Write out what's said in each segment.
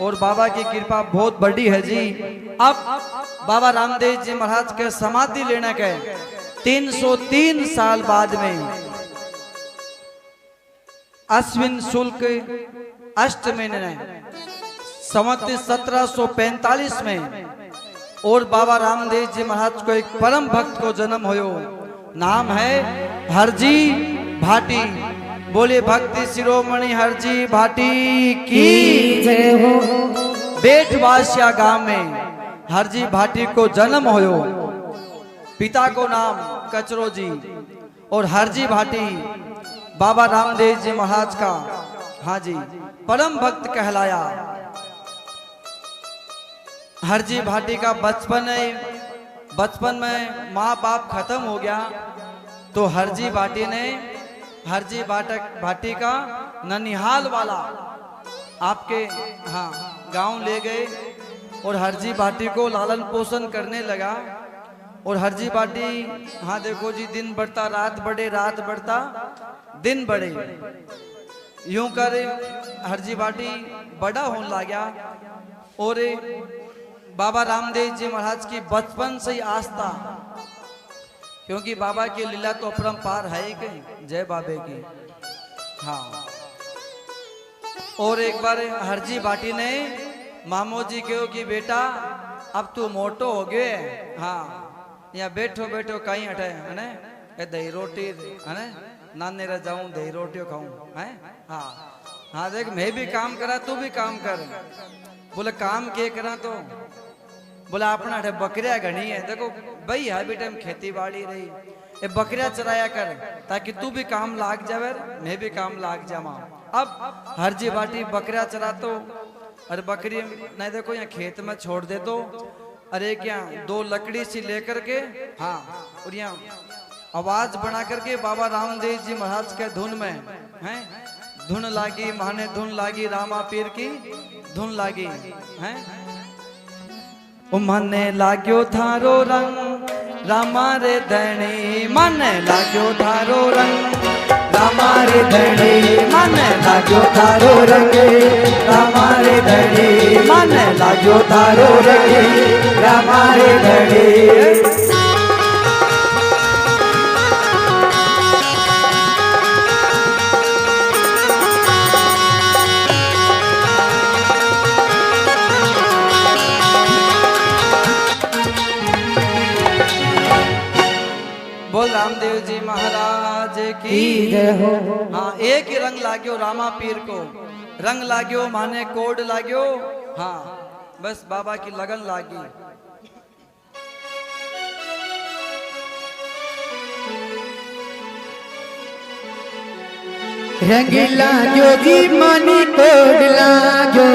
और बाबा की कृपा बहुत बड़ी है जी। अब बाबा रामदेव जी महाराज के समाधि लेने के 303 साल बाद में अश्विन शुल्क अष्टमी ने संवत 1745 में और बाबा रामदेव जी महाराज को एक परम भक्त को जन्म होयो। नाम है हरजी भाटी। बोले भक्ति शिरोमणि हरजी भाटी की जय हो। बेटवासिया गांव में हरजी भाटी को जन्म होयो। पिता को नाम कचरो जी और हरजी भाटी बाबा रामदेव जी महाराज का हाँ जी परम भक्त कहलाया। हरजी भाटी का बचपन में माँ बाप खत्म हो गया तो हरजी भाटी ने हरजी भाटी का ननिहाल वाला आपके हाँ गांव ले गए और हरजी भाटी को लालन पोषण करने लगा। और हरजी भाटी हाँ देखो जी दिन बढ़ता रात बढ़े रात बढ़ता दिन बढ़े यूं कर हरजी भाटी बड़ा होने लगा। और बाबा रामदेव जी महाराज की बचपन से ही आस्था, क्योंकि बाबा की लीला तो अपरंपार है ही कहीं। जय बाबे की हाँ। और एक बार हरजी भाटी ने मामो जी कहो कि बेटा अब तू मोटो हो गए हाँ यहाँ बैठो बैठो कहीं हटे है दही रोटी है नाने रह जाऊं दही रोटियों खाऊं है हाँ हाँ देख मैं भी काम करा तू भी काम कर। बोले काम के करा तो बोला अपना बकरिया घनी है देखो भाई है भी टाइम खेती बाड़ी रही ये बकरिया चराया कर ताकि तू भी काम लाग जावे मैं भी काम लाग जावा। अब हरजी भाटी बकरिया चरा तो अरे बकरी नहीं देखो यहाँ खेत में छोड़ दे तो अरे क्या दो लकड़ी सी लेकर के हाँ और यहाँ आवाज बना करके बाबा रामदेव जी महाराज के धुन में हैं धुन लागी माने धुन लागी रामा पीर की धुन लागी हैं मने लाग्यो थारो रंग रामा रे धणी मने लाग्यो थारो रंग रामा रे धणी मने लाग्यो थारो रंग रामा रे धणी मने लाग्यो थारो रंग रामा रे धणी। बोल रामदेव जी महाराज की जय हो। हाँ एक ही रंग लाग्यो रामा पीर को रंग लाग्यो माने कोड लाग्यो हाँ बस बाबा की लगन लागी। रंग लाग्यो जी मनी कोड लाग्यो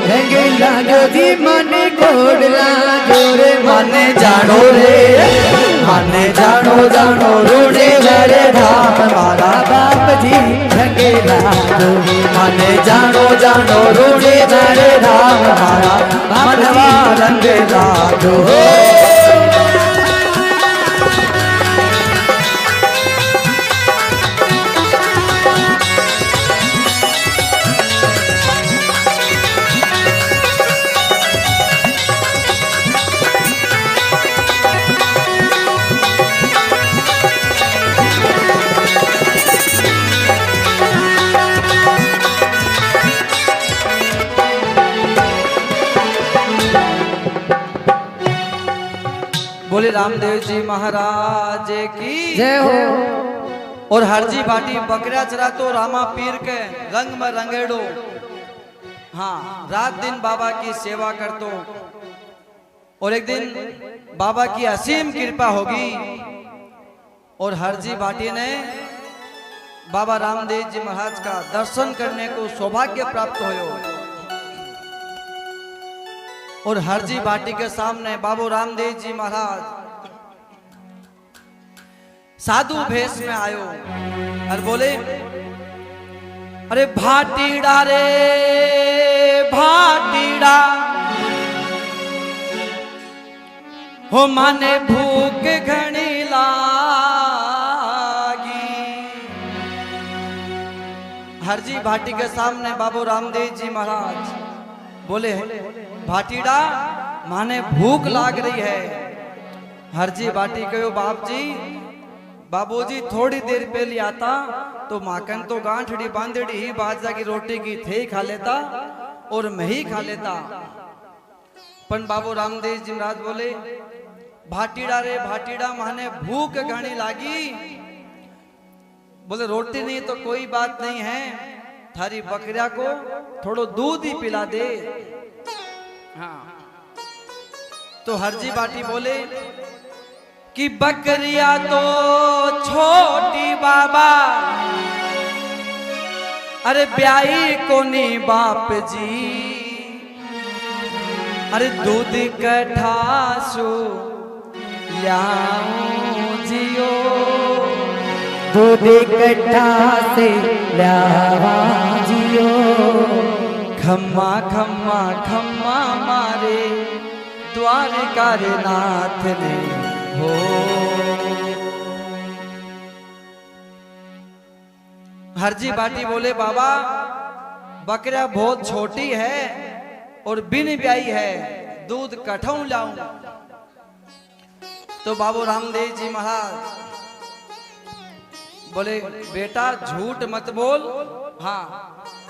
रंग लाग्यो जी मनी कोड लाग्यो रे माने जानो रे माने जानो जानो रूढ़ी घरे धाम मारा बाप जी रंग लाग्यो माने जानो जानो रूढ़ी घरे धाम मारा मनवा रंग लागो। बोले रामदेव जी महाराज की जय हो। और हरजी भाटी बकरिया चरा तो रामा पीर के रंग में रंगेड़ो हाँ रात दिन बाबा की सेवा कर तो। और एक दिन बाबा की असीम कृपा होगी और हरजी भाटी ने बाबा रामदेव जी महाराज का दर्शन करने को सौभाग्य प्राप्त होयो। और हरजी भाटी के सामने बाबू रामदेव जी महाराज साधु भेष में आयो और बोले अरे भाटीड़ा रे भाटीड़ा हो माने भूख घनी लागी। हरजी भाटी के सामने बाबू रामदेव जी महाराज बोले भाटीड़ा माने भूख लाग रही है। हरजी बाटी कहो बाप जी बाबूजी थोड़ी देर पहले आता तो माकन तो गांठड़ी बांधड़ी ही बाजा की रोटी की थे खा लेता और मैं ही खा लेता। पण बाबू रामदेव जी महाराज बोले भाटीड़ा रे भाटीड़ा माने भूख घनी लागी। बोले रोटी नहीं तो कोई बात नहीं है, थारी बकरिया को थोड़ो दूध ही पिला दे। हाँ तो हरजी बाटी बोले कि बकरिया तो छोटी बाबा, अरे ब्याई कोनी बाप जी, अरे दूध कठासो ल्याऊं जियो, दूध कट्ठा से ल्यावा जियो, खम्मा खम्मा खम्मा मारे द्वारका रे नाथ ने हो। हरजी बाटी बोले बाबा बकरिया बहुत छोटी है और बिन ब्याई है, दूध कठाऊं लाऊं। तो बाबू रामदेव जी महाराज बोले बेटा झूठ मत बोल, हाँ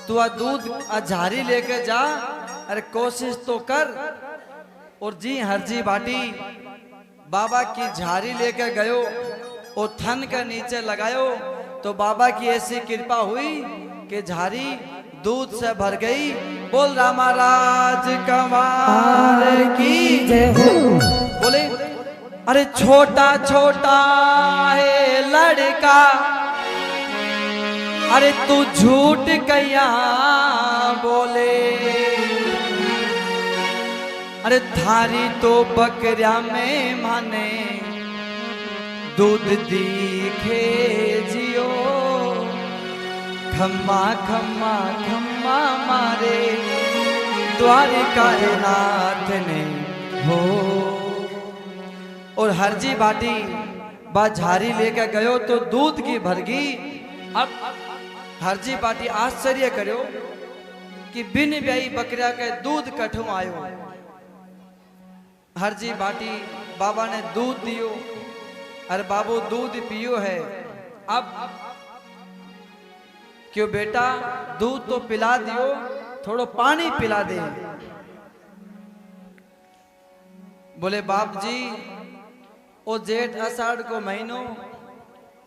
तू दूध झारी लेके जा, अरे कोशिश तो कर। और जी हरजी बाटी बाबा की झारी लेकर गयो और थन के नीचे लगायो तो बाबा की ऐसी कृपा हुई कि झारी दूध से भर गई। बोल रामा राज कंवार की जय हो। बोले अरे छोटा छोटा है लड़का, अरे तू झूठ कया बोले, अरे थारी तो बकरिया में माने दूध दिखे जियो, खम्मा खम्मा खम्मा मारे द्वारिका नाथ ने हो। और हरजी बाटी झारी लेकर गयो तो दूध की भरगी। अब हरजी बाटी आश्चर्य करो कि बिन ब्याई बकरिया के दूध कठू आयो। हरजी बाटी बाबा ने दूध दियो, अरे बाबू दूध पियो है। अब क्यों बेटा दूध तो पिला दियो, थोड़ो पानी पिला दे। बोले बाप जी ओ जेठ आषाढ़ को महीनो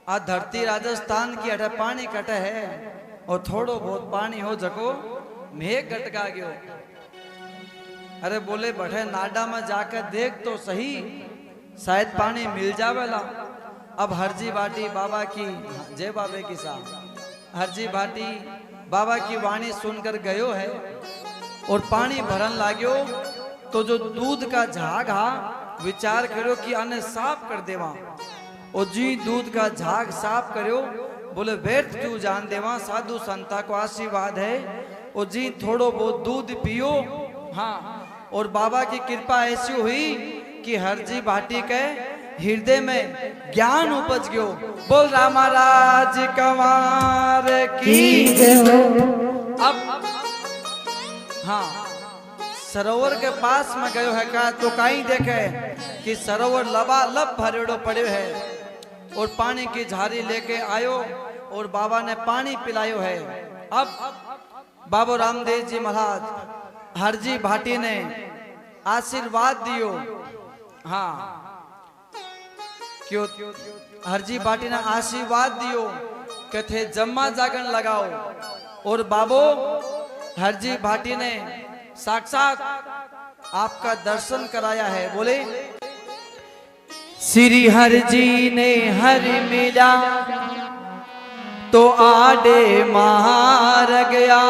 आ धरती राजस्थान की अठे पानी कटे है और थोड़ो बहुत पानी हो जको मेघ कटका गयो। अरे बोले बठे नाडा में जाकर देख तो सही, शायद पानी मिल जावेला। अब हरजी बाटी बाबा की जय बाबे की साहब हरजी बाटी बाबा की वाणी सुनकर गयो है और पानी भरन लाग्यो तो जो दूध का झाग हा विचार करो कि आने साफ कर देवा। और जी दूध का झाग साफ करो, बोले व्यर्थ क्यों जान देवा, साधु संता को आशीर्वाद है। और जी थोड़ो बहुत दूध पियो। हाँ और बाबा की कृपा ऐसी हुई कि हरजी बाटी के हृदय में ज्ञान उपज गयो। बोल रामा राज कंवार की अब हाँ सरोवर के पास में गयो है का तो कहीं देखे कि सरोवर लबालब भरेड़ो पड़े है और पानी की झारी लेके आयो और बाबा ने पानी पिलायो है। अब बाबू रामदेव जी महाराज हरजी भाटी ने आशीर्वाद दियो। हाँ क्यों हरजी भाटी ने आशीर्वाद दियो कथे जम्मा जागरण लगाओ। और बाबू हरजी भाटी ने साक्षात आपका दर्शन कराया है। बोले श्री हरजी ने हरि मिला तो आडे मार गया,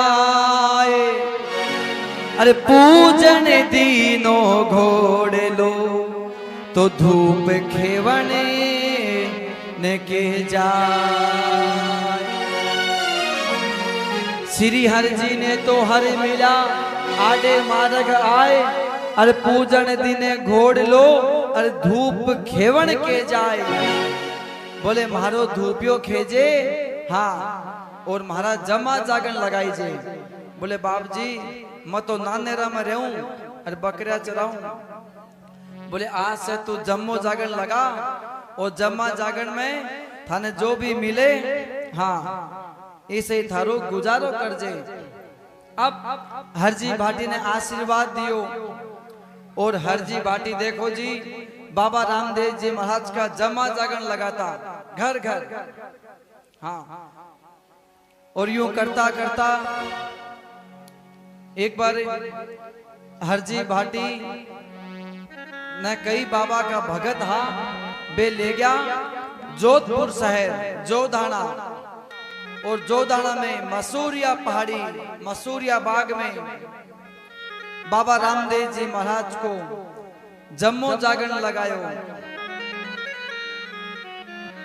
अरे पूजन दीनो घोड़ लो तो धूप खेवने ने के जाए। श्री हरजी ने तो हरि मिला आडे मार्ग आए, अरे पूजन दिने घोड़ लो अरे धूप खेवण के जाए। बोले मारो धूपियो खेजे हाँ और महाराज जमा जागरण लगाई जे। बोले बाप जी मैं तो नानेरा में रहूं और बकरिया चराऊं। बोले आज से तू जम्मो जागरण लगा और जम्मा जागरण में थाने जो भी मिले हाँ इसे थारो गुजारो कर जे। अब हरजी भाटी ने आशीर्वाद दियो और हरजी भाटी देखो जी बाबा रामदेव जी महाराज का जम्मा जागरण लगाता घर घर हाँ। और यूं करता करता एक बार हरजी भाटी ने कई बाबा का भगत हा बे ले गया जोधपुर शहर जोधाना। और जोधाना में मसूरिया पहाड़ी मसूरिया बाग में बाबा रामदेव जी महाराज को जम्मो जागरण लगायो।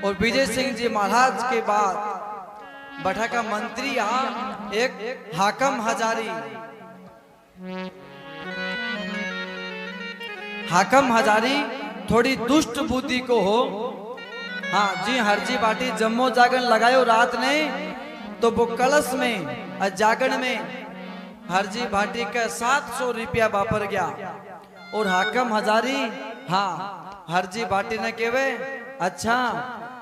और विजय सिंह जी महाराज के बाद बैठा का मंत्री यहाँ एक हाकम हजारी। हाकम हजारी थोड़ी दुष्ट बुद्धि को हो हाँ जी। हरजी भाटी जम्मो जागरण लगायो रात ने तो वो कलश में जागरण में हरजी भाटी का 700 रुपया वापर गया। और हाकम हजारी हाँ हरजी भाटी ने केवे अच्छा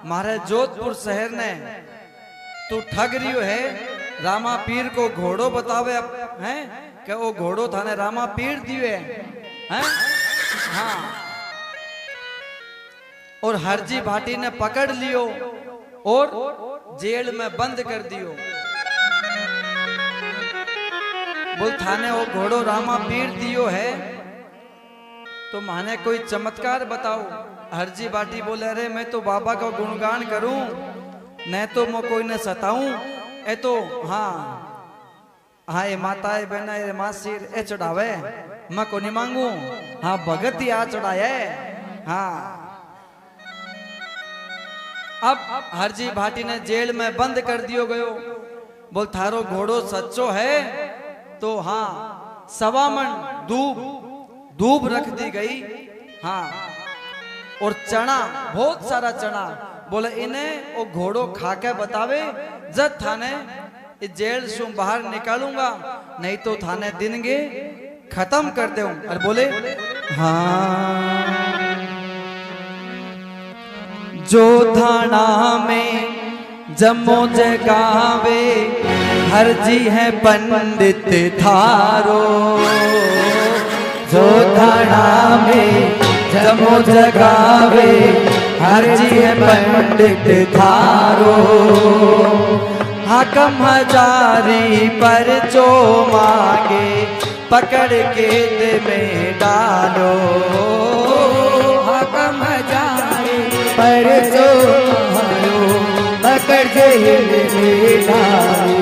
मारे जोधपुर शहर ने तू ठग रियो है रामा पीर को घोड़ो बतावे हैं कि वो घोड़ो थाने रामा पीर दियो है हाँ। और हरजी भाटी ने पकड़ लियो और जेल में बंद कर दियो। बोल थाने वो घोड़ो रामा पीर दियो है तो माने कोई चमत्कार बताओ। हरजी भाटी बोले अरे मैं तो बाबा का गुणगान करूं न तो मैं कोई ने सताऊं ए तो हाँ हाँ ये माता है बहना ये मासीर ए चढ़ावे मैं को नहीं मांगू हाँ भगत ही आ चढ़ाए हाँ। अब हरजी भाटी ने जेल में बंद कर दियो गयो। बोल थारो घोड़ो सच्चो है तो हाँ 1.25 मन दूब रख दी गई हाँ। और चना बहुत सारा चना बोले इन्हें वो घोड़ो खा के बतावे जब थाने इस जेल से बाहर निकालूंगा नहीं तो थाने दिन गे खत्म कर दे। और बोले हाँ जो थाना में जम्मो जगावे हरजी है पंडित थारो। जो थाना में जम्मो जगावे हरजी है पंडित थारो। हाकम हजारी पर जो मांगे पकड़ के दे में डालो। हाकम हजारी पर जो पकड़ के में डालो।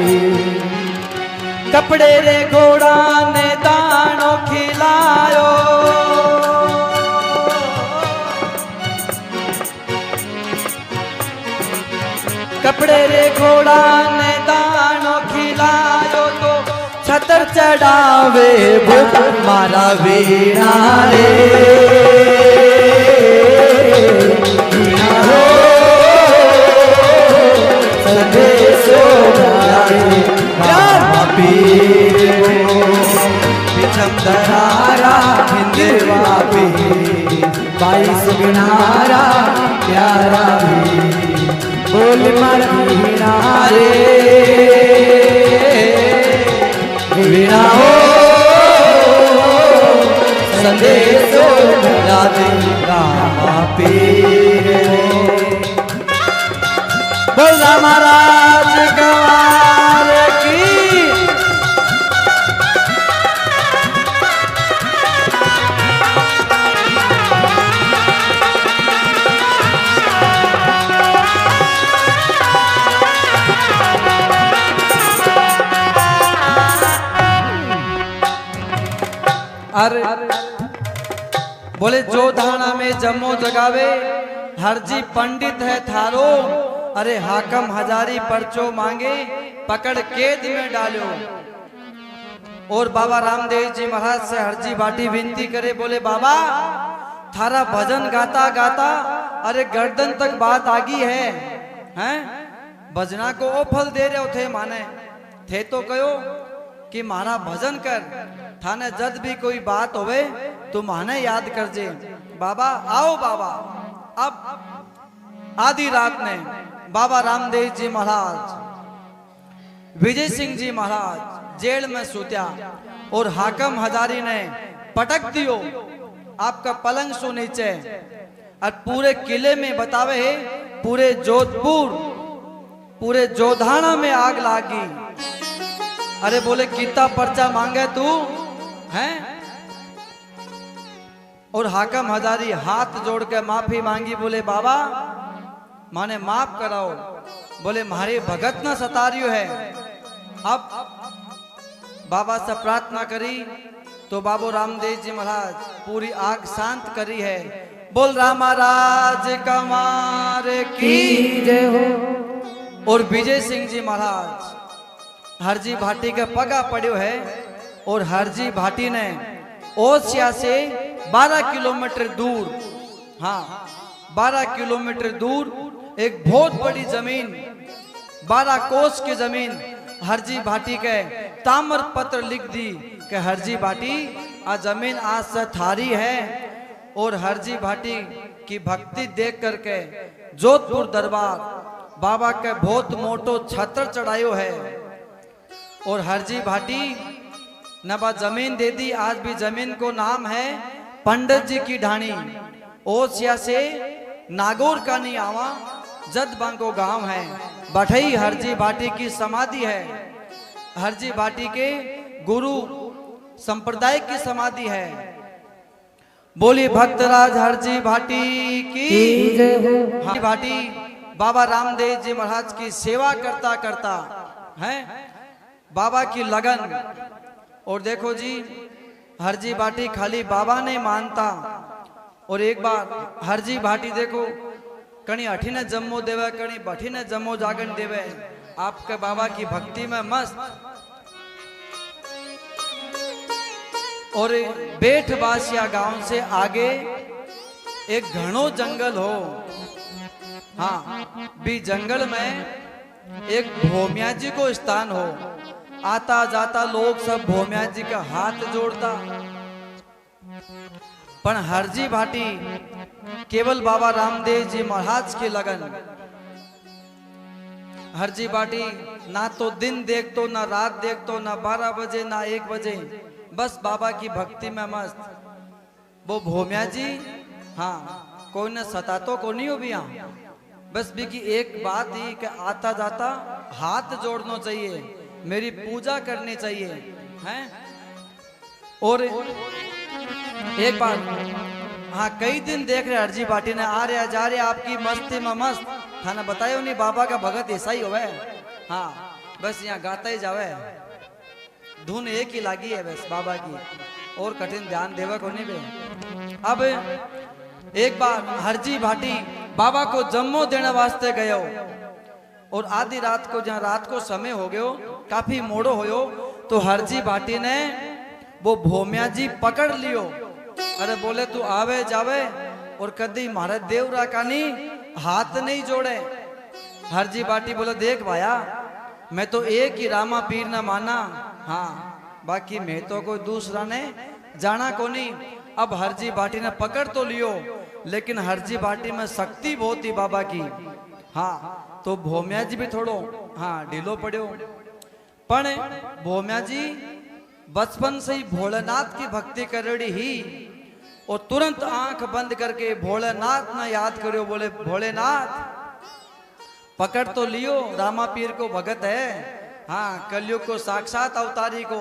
कपड़े रे घोड़ा ने दानो खिलायो। कपड़े रे घोड़ा ने दानो खिलायो तो छतर चढ़ावे भूख मारा वीणा रे। संदेशो रामा पीर बिछम दरारा हिंदवा पीर 22 गिनारा प्यारा भी बोल मारा वीणा रे। वीणा हो संदेशो राधे रामा पीर। बोल महाराज गवार की। अरे बोले जो धाना में जम्मो जगावे हरजी पंडित है थारो। अरे हाकम हजारी परचो मांगे पकड़ कैद में डालो। और बाबा रामदेव जी महाराज से हरजी भाटी विनती करे बोले बाबा थारा भजन गाता गाता अरे गर्दन तक बात आ गई है भजना को ओ फल दे रहे थे माने थे तो कहो कि मारा भजन कर, थाने जद भी कोई बात होवे तो माने याद कर जे। बाबा आओ बाबा। अब आधी रात ने बाबा रामदेव जी महाराज, विजय सिंह जी महाराज जेल में सुत्या और हाकम हजारी ने पटक दियो आपका पलंग सो नीचे। और पूरे किले में बतावे पूरे जोधपुर, पूरे जोधाना में आग लागी। अरे बोले कितना पर्चा मांगे तू हैं? और हाकम हजारी हाथ जोड़ के माफी मांगी, बोले बाबा माने माफ कराओ। बोले मारे भगत ना सतारियो है। अब बाबा से प्रार्थना करी तो बाबू रामदेव जी महाराज पूरी आग शांत करी है। बोल रामा राज कमार की जय हो। और विजय सिंह जी महाराज हरजी भाटी के पगा पड़ो है और हरजी भाटी ने ओसिया से 12 किलोमीटर दूर, हाँ 12 किलोमीटर दूर एक बहुत बड़ी जमीन, 12 कोस की जमीन हरजी भाटी के ताम्र पत्र लिख दी कि हरजी भाटी आ जमीन आज से थारी है। और हरजी भाटी की भक्ति देख करके जोधपुर दरबार बाबा के बहुत मोटो छत्र चढ़ायो है। और हरजी भाटी नबा जमीन दे दी। आज भी जमीन को नाम है पंडित जी की ढाणी। ओसिया से नागौर का नहीं आवा जद बांको गांव है, बठई हरजी भाटी की समाधि है। हरजी भाटी के गुरु संप्रदाय की समाधि है। बोली भक्तराज हरजी भाटी की हरजी भाटी बाबा रामदेव जी महाराज की सेवा करता करता है बाबा की लगन। और देखो जी हरजी भाटी खाली बाबा नहीं मानता। और एक बार हरजी भाटी देखो कहीं अठी ने जम्मो देवे, कहीं बठी ने जम्मो जागन देवे। आपके बाबा की भक्ति में मस्त। और बेठ बासिया गांव से आगे एक घनो जंगल हो, हाँ भी जंगल में एक भोमिया जी को स्थान हो। आता जाता लोग सब भोमिया जी का हाथ जोड़ता। पर हरजी भाटी केवल बाबा रामदेव जी महाराज की लगन। हरजी भाटी ना तो दिन देखतो, ना रात देखतो, ना 12 बजे ना 1 बजे, बस बाबा की भक्ति में मस्त। वो भोमिया जी हाँ कोई ने सतातो को नहीं हो भी यहाँ, बस भी की एक बात ही कि आता जाता हाथ जोड़ना चाहिए, मेरी पूजा करनी चाहिए हैं। और एक बार हाँ कई दिन देख रहे हरजी भाटी ने आ रहे जा रहे आपकी मस्ती में मस्त। खाना बतायो नहीं बाबा का भगत ऐसा ही होवे, हाँ बस यहाँ गाता ही जावे, धुन एक ही लागी है बस बाबा की, और कठिन ध्यान देवा को नहीं बे। अब एक बार हरजी भाटी बाबा को जम्मो देने वास्ते गयो और आधी रात को जहाँ रात को समय हो गयो, काफी मोड़ो होयो, तो हरजी भाटी ने वो भोमिया जी पकड़ लियो। अरे बोले तू आवे जावे और कदी मारे देवरा कानी हाथ नहीं जोड़े। हरजी भाटी बोले देख भाया मैं तो एक ही रामा पीर न माना, हाँ बाकी मैं तो कोई दूसरा ने जाना को नहीं। अब हरजी भाटी ने पकड़ तो लियो, लेकिन हरजी भाटी में शक्ति बहुत थी बाबा की, हाँ तो भोमिया जी भी थोड़ो हाँ ढीलो पड़ो। पण भोमिया जी बचपन से ही भोलेनाथ की भक्ति करेड़ी ही, और तुरंत आंख बंद करके भोलेनाथ ना याद करो। बोले भोलेनाथ पकड़ तो लियो, रामा पीर को भगत है, हाँ कलयुग को साक्षात अवतारी को।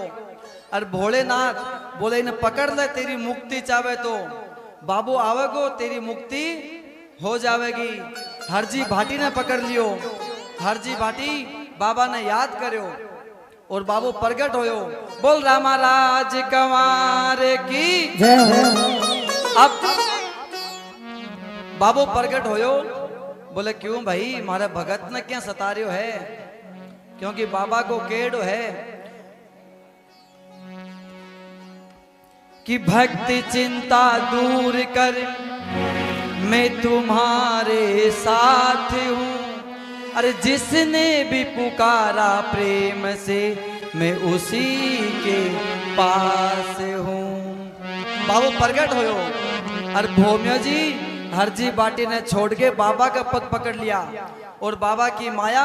और भोलेनाथ बोले इन्हें पकड़ ले, तेरी मुक्ति चाहे तो बाबू आवेगो, तेरी मुक्ति हो जाएगी। हरजी भाटी ने पकड़ लियो, हरजी भाटी बाबा ने याद करो और बाबू प्रगट होयो। बोल रामा राज कंवार की जय हो। अब बाबू प्रगट होयो, बोले क्यों भाई मारे भगत ने क्या सता रहे हो है, क्योंकि बाबा को केड़ो है कि भक्ति चिंता दूर कर मैं तुम्हारे साथ हूँ। अरे जिसने भी पुकारा प्रेम से मैं उसी के पास हूँ। बाबू प्रगट हो और भोम्या जी हरजी बाटी ने छोड़ के बाबा का पग पकड़ लिया और बाबा की माया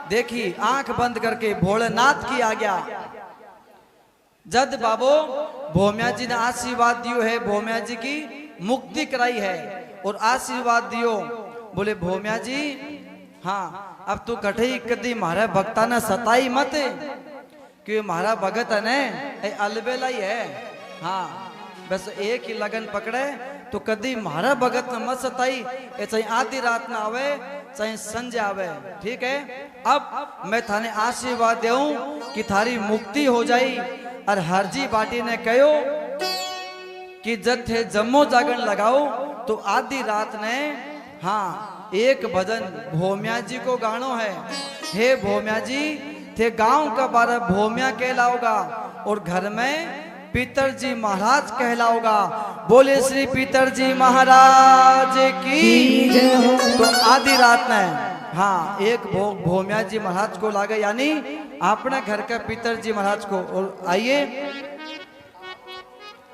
देखी, आंख बंद करके भोलेनाथ की आ गया। जद बाबो भोम्या जी ने आशीर्वाद दियो है, भोम्या जी की मुक्ति कराई है और आशीर्वाद दियो, बोले भोम्या जी हाँ अब तू कठे कदी मारा भक्ता ने सताई मत, क्योंकि मारा भगत है ने अलबेला ही है। हाँ बस एक ही लगन पकड़े तो कदी मारा भगत ने मत सताई, चाहे आधी रात ना आवे चाहे संजय आवे, ठीक है। अब मैं थाने आशीर्वाद देऊं कि थारी मुक्ति हो जाई। और हरजी बाटी ने कहो कि जब थे जम्मो जागरण लगाओ तो आधी रात ने हाँ एक भजन भोम्या जी को गानो है। हे भोम्या जी थे गांव का बारह भोम्या कहलाओगा और घर में पितरजी महाराज कहलाओगा। बोले श्री पितरजी महाराज की। तो आधी रात में हाँ एक भोम्या जी महाराज को लागे, यानी अपने घर का पितरजी महाराज को। और आइए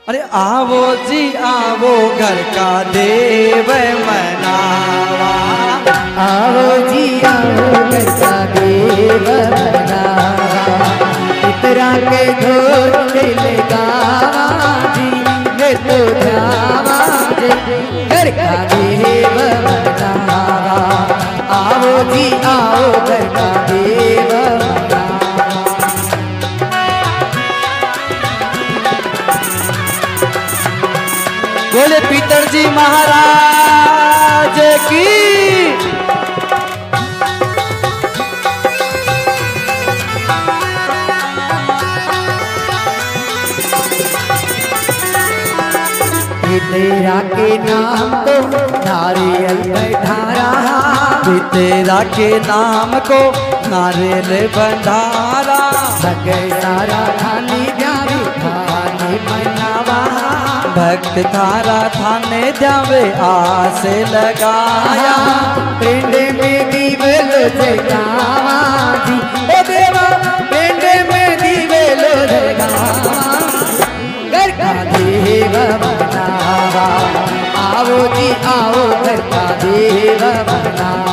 अरे आवो जी आवो घर का देव मनावा, आओ जी आओ घर का देव मनावा, पितरा के ढोल लगावा जी, मैं तो जावा जी घर का देव मनावा। आओ जी आओ घर का देव मनावा। बोले पितरजी महाराज की। तेरा के नाम को नारियल बैठारा, तेरा के नाम को नारियल बंधारा, भगत तारा थाने जावे थाने मनावा, भक्त थारा थाने जावे आस लगाया। पिंड में दीवल जगावा जी, ओ देवा पिंड में दीवल जगावा, घर का देव बनावा। आओ जी आओ घर का देव बनावा।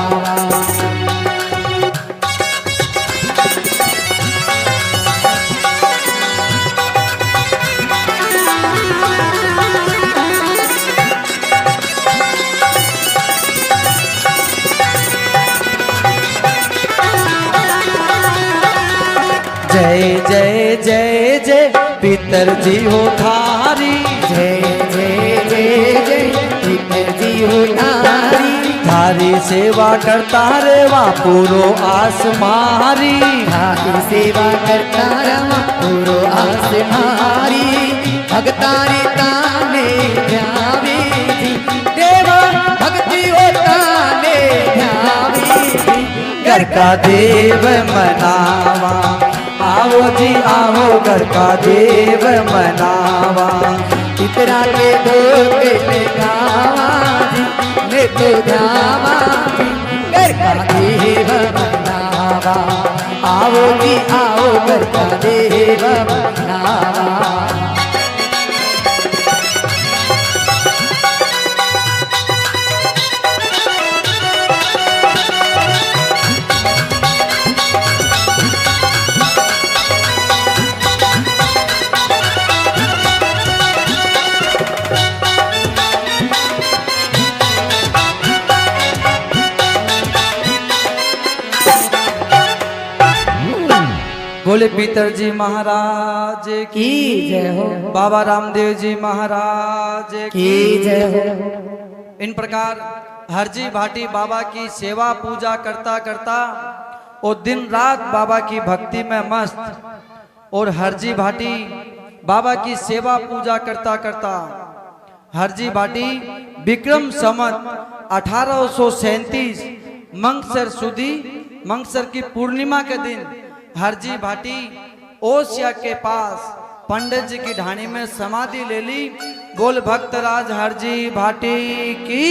जय जय जय जय पितरजी हो थारी, जय जय जय जय पितरजी हो थारी, थारी सेवा करता रे वहाँ पूरो आस मारी, थारी सेवा करता रवा पूरो आस मारी, भगतारी ताने ध्यावे जी, देवा भक्ति हो ताने ध्यावे जी, घर का देव मनावा। आओ जी आओ घर का देव मनावा, पितरा के धोके लगावा जी, मैं तो जावा जी घर का देव बनावा। आओ जी आओ घर का देव बनावा। बोले पितरजी महाराज की जय हो, बाबा रामदेव जी महाराज की जय हो। इन प्रकार हरजी भाटी बाबा की सेवा पूजा करता करता और दिन रात बाबा की भक्ति में मस्त, और हरजी भाटी बाबा की सेवा पूजा करता करता हरजी भाटी विक्रम संवत 1837 मंगसर सुदी, मंगसर की पूर्णिमा के दिन हरजी भाटी ओसिया के पास पंडित जी की ढाणी में समाधि ले ली। बोल भक्तराज हरजी भाटी की।